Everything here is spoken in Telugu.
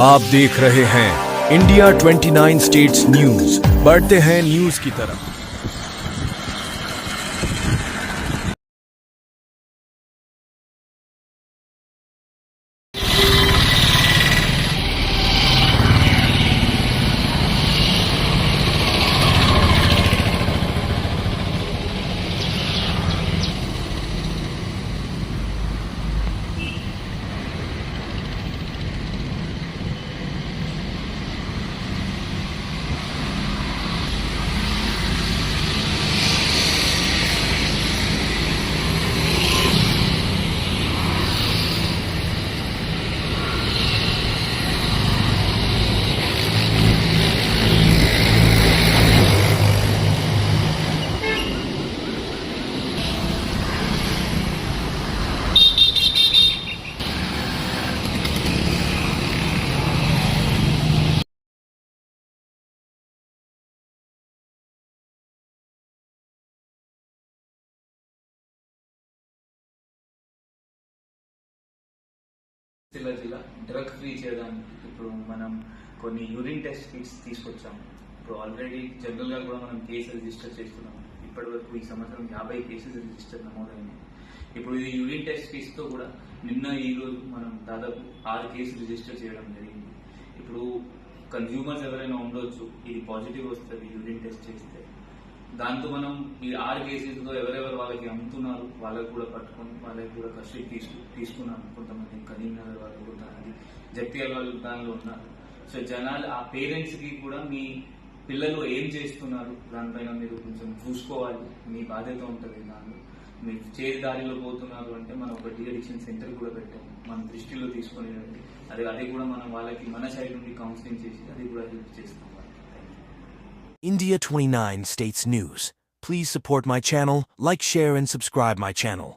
आप देख रहे हैं इंडिया 29 स्टेट्स न्यूज। बढ़ते हैं न्यूज की तरफ। జిల్లా డ్రగ్ ఫ్రీ చేయడానికి ఇప్పుడు మనం కొన్ని యూరిన్ టెస్ట్ కిట్స్ తీసుకొచ్చాము. ఇప్పుడు ఆల్రెడీ జనరల్ గా కూడా మనం కేసు రిజిస్టర్ చేస్తున్నాము. ఇప్పటి వరకు ఈ సంవత్సరం 50 కేసెస్ రిజిస్టర్ నమోదైనాయి. ఇప్పుడు ఇది యూరిన్ టెస్ట్ కిట్స్ తో కూడా నిన్న ఈ రోజు మనం దాదాపు 6 కేసులు రిజిస్టర్ చేయడం జరిగింది. ఇప్పుడు కన్జ్యూమర్స్ ఎవరైనా ఉండొచ్చు, ఇది పాజిటివ్ వస్తుంది యూరిన్ టెస్ట్ చేస్తే. దాంతో మనం ఈ 6 కేసెస్లో ఎవరెవరు వాళ్ళకి అమ్ముతున్నారు వాళ్ళకి కూడా పట్టుకొని వాళ్ళకి కూడా కస్టడీ తీసుకున్నాము. కొంతమంది కరీంనగర్ వాళ్ళు, కొంతమంది జగ్త్యాల వాళ్ళు దానిలో ఉన్నారు. సో జనాలు ఆ పేరెంట్స్ కి కూడా మీ పిల్లలు ఏం చేస్తున్నారు దానిపైన మీరు కొంచెం చూసుకోవాలి, మీ బాధ్యత ఉంటుంది. దానిలో మీరు చేతి దారిలో పోతున్నారు అంటే మనం ఒక డి అడిక్షన్ సెంటర్ కూడా పెట్టాము, మన దృష్టిలో తీసుకొని అది కూడా మనం వాళ్ళకి మన సైడ్ నుండి కౌన్సిలింగ్ చేసి అది కూడా హెల్ప్ చేస్తాం. India 29 States News. Please support my channel, like, share and subscribe my channel.